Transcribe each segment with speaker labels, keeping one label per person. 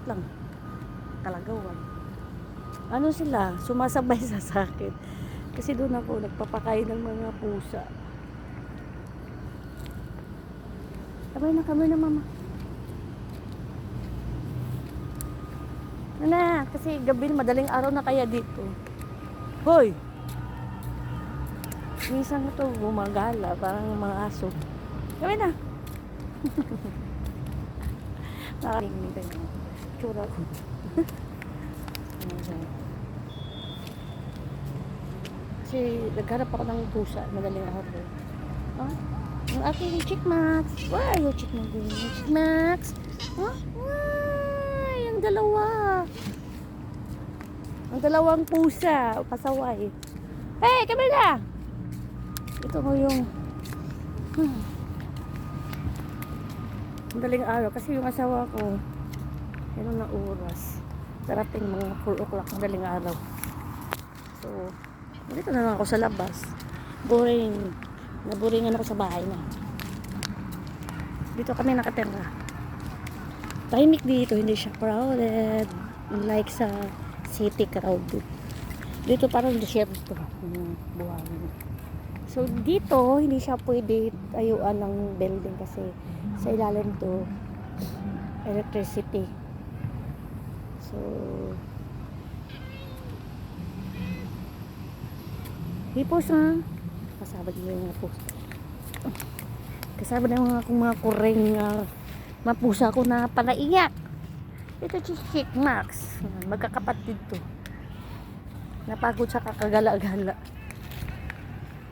Speaker 1: lang. Kalagawan. Ano sila? Sumasabay sa sakit. Kasi doon ako nagpapakain ng mga pusa. Kamay na mama. Na, kasi gabi madaling araw na kaya dito. Hoy! Minsan na to gumagala, parang mga aso. Kamay na! Nakalimutan tayo yung tsura ko. Kasi nagharap ako ng pusa, madaling araw. Ah? Yung aking chick max. Wow, yung chick max. Chick max. Huh? Wow, yung dalawa. Ang dalawang pusa, pasaway. Hey, kami na! Ito ko yung madaling araw kasi yung asawa ko ano na oras darating mga 4 o'clock madaling araw. So dito na lang ako sa labas, naboringan ako sa bahay na. Dito kami nakatira, tahimik dito, hindi siya crowded like sa city crowded. Dito parang desierto buhangin. So dito hindi siya pwede tayuan ng building kasi sa ilalim to electricity. So hipos na kasabad yung mga pusa. Kasabad ng mga kureng mapusa ko na palaiyak. Ito si Chick Max, magkakapatid to. Napagod sa kakagala-gala.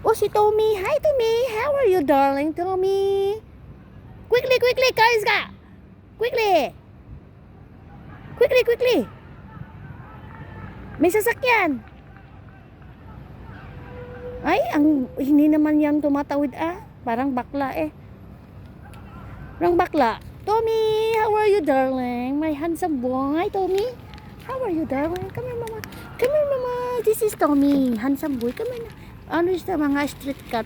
Speaker 1: Oh, si Tommy. Hi, Tommy. How are you, darling, Tommy? Quickly, guys, ka! Quickly! May sasakyan. Ay, hindi naman yan tumatawid, Parang bakla, Parang bakla. Tommy, how are you, darling? My handsome boy, Tommy. How are you, darling? Come here, mama. This is Tommy. Handsome boy. Come here. Ano sa mga street cat?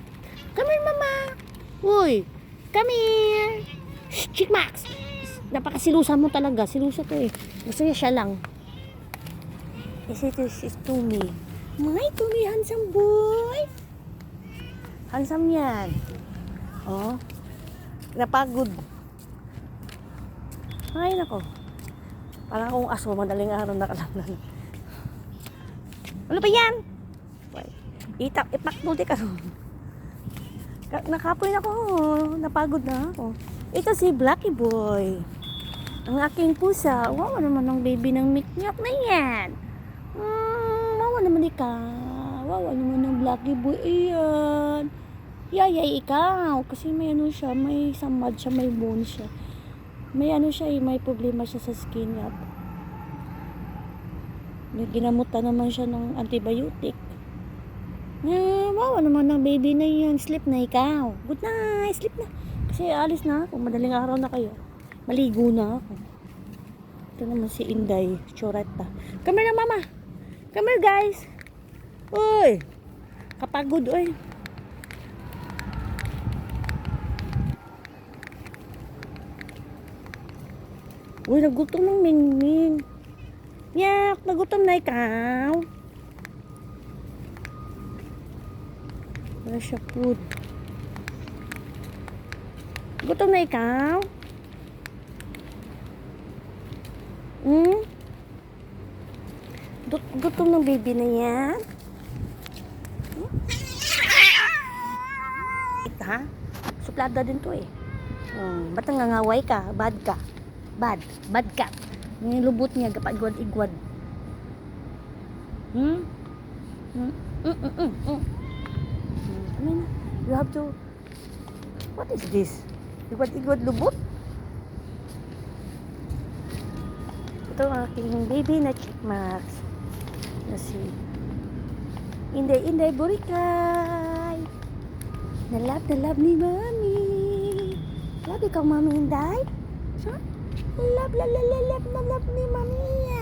Speaker 1: Come here, mama. Uy, come here. Shh, Chick Max. Napakasilusa mo talaga. Silusa to Gusto niya siya lang. Ito is Tommy. My Tommy, handsome boy. Handsome yan. Oh. Napagod. Ay, nako. Parang akong aso, madaling araw nakalamnan. Ano ba yan? Ipakbulti ka. Nakapoy na ako. Napagod na ako. Ito si Blacky Boy. Ang aking pusa. Wawa naman ang baby ng miknyok na yan. Wawa naman Wawa naman ang Blacky Boy. Ayan. Yayay ikaw. Kasi may ano siya. May samad siya. May bone siya. May ano siya may problema siya sa skin niya. Ginamutan naman siya ng antibiotic. Wawa naman ng baby na yan. Sleep na ikaw. Good night. Sleep na. Kasi alis na ako. Madaling araw na kayo. Maligo na ako. Ito naman si Inday. Choreta. Come here na, mama. Come here, guys. Uy. Kapagod, uy. Uy, nagutom ng Mingming. Yak, nagutom na ikaw. Wala siya food. Gutom na ikaw? Gutom ng baby na yan? Ha? Suplada din to ba't nangangaway ka? Bad ka? Bad ka. Yung lubot niya, kapag-igwad. I mean, you have to... What is this? Igwad lubot? Ito ang aking baby na Chick Max. Na si Inday Burikay. Na love ni Mami. Love ikaw, Mami Inday? Love ni Mami.